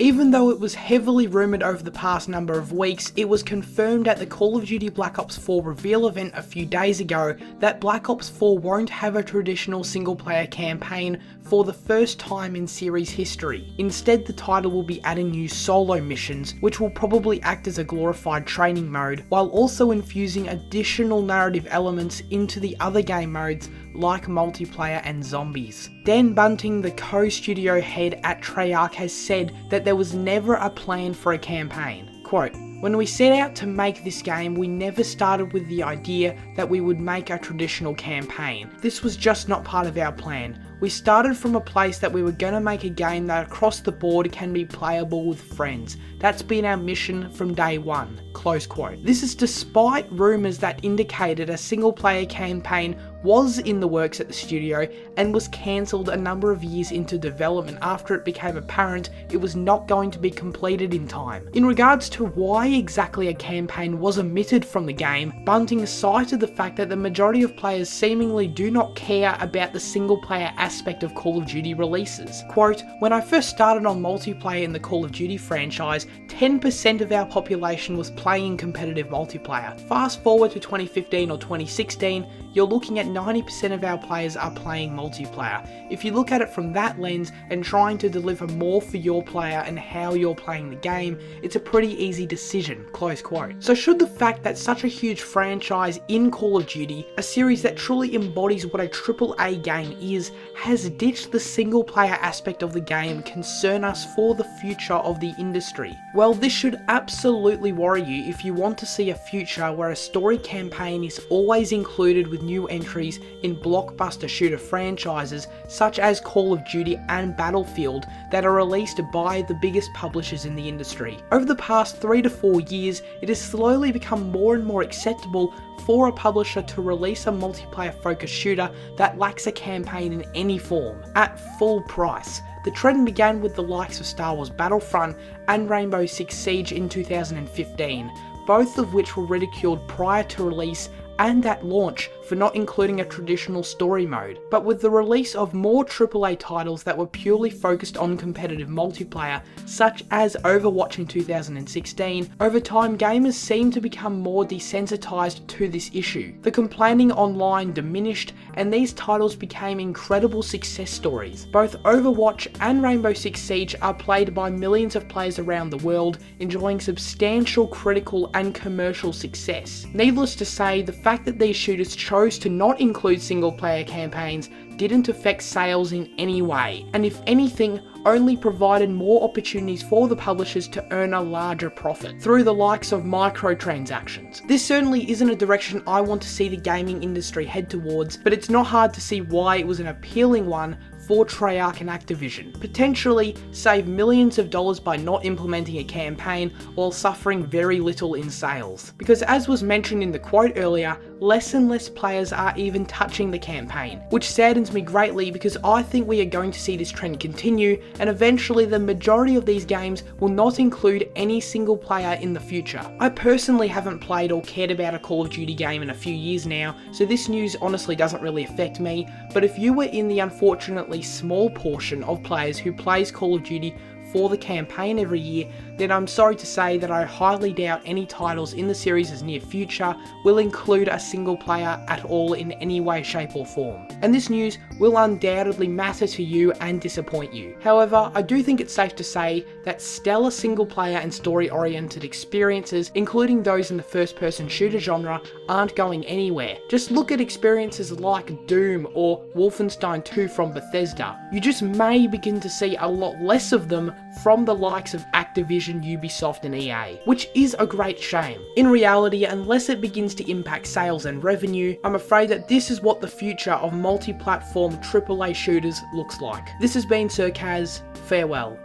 Even though it was heavily rumoured over the past number of weeks, it was confirmed at the Call of Duty Black Ops 4 reveal event a few days ago that Black Ops 4 won't have a traditional single player campaign for the first time in series history. Instead, the title will be adding new solo missions, which will probably act as a glorified training mode, while also infusing additional narrative elements into the other game modes like multiplayer and zombies. Dan Bunting, the co-studio head at Treyarch, has said that there was never a plan for a campaign. Quote, "When we set out to make this game, we never started with the idea that we would make a traditional campaign. This was just not part of our plan. We started from a place that we were going to make a game that across the board can be playable with friends. That's been our mission from day one." Close quote. This is despite rumours that indicated a single player campaign was in the works at the studio and was cancelled a number of years into development after it became apparent it was not going to be completed in time. In regards to why exactly a campaign was omitted from the game, Bunting cited the fact that the majority of players seemingly do not care about the single player aspect of Call of Duty releases. Quote, "When I first started on multiplayer in the Call of Duty franchise, 10% of our population was playing competitive multiplayer. Fast forward to 2015 or 2016, you're looking at 90% of our players are playing multiplayer. If you look at it from that lens and trying to deliver more for your player and how you're playing the game, it's a pretty easy decision." Close quote. So should the fact that such a huge franchise in Call of Duty, a series that truly embodies what a AAA game is, has ditched the single player aspect of the game concern us for the future of the industry? Well, this should absolutely worry you if you want to see a future where a story campaign is always included with new entries in blockbuster shooter franchises such as Call of Duty and Battlefield that are released by the biggest publishers in the industry. Over the past 3 to 4 years, it has slowly become more and more acceptable for a publisher to release a multiplayer focused shooter that lacks a campaign in any form, at full price. The trend began with the likes of Star Wars Battlefront and Rainbow Six Siege in 2015, both of which were ridiculed prior to release and at launch for not including a traditional story mode. But with the release of more AAA titles that were purely focused on competitive multiplayer, such as Overwatch in 2016, over time gamers seemed to become more desensitized to this issue. The complaining online diminished and these titles became incredible success stories. Both Overwatch and Rainbow Six Siege are played by millions of players around the world, enjoying substantial critical and commercial success. Needless to say, the fact that these shooters chose to not include single player campaigns didn't affect sales in any way, and if anything, only provided more opportunities for the publishers to earn a larger profit through the likes of microtransactions. This certainly isn't a direction I want to see the gaming industry head towards, but it's not hard to see why it was an appealing one for Treyarch and Activision. Potentially save millions of dollars by not implementing a campaign while suffering very little in sales. Because as was mentioned in the quote earlier, less and less players are even touching the campaign, which saddens me greatly because I think we are going to see this trend continue, and eventually the majority of these games will not include any single player in the future. I personally haven't played or cared about a Call of Duty game in a few years now, so this news honestly doesn't really affect me, but if you were in the unfortunately small portion of players who plays Call of Duty for the campaign every year, then I'm sorry to say that I highly doubt any titles in the series' near future will include a single player at all in any way, shape or form. And this news will undoubtedly matter to you and disappoint you. However, I do think it's safe to say that stellar single player and story oriented experiences, including those in the first person shooter genre, aren't going anywhere. Just look at experiences like Doom or Wolfenstein 2 from Bethesda. You just may begin to see a lot less of them from the likes of Activision, Ubisoft and EA, which is a great shame. In reality, unless it begins to impact sales and revenue, I'm afraid that this is what the future of multi-platform AAA shooters looks like. This has been SirCazz, farewell.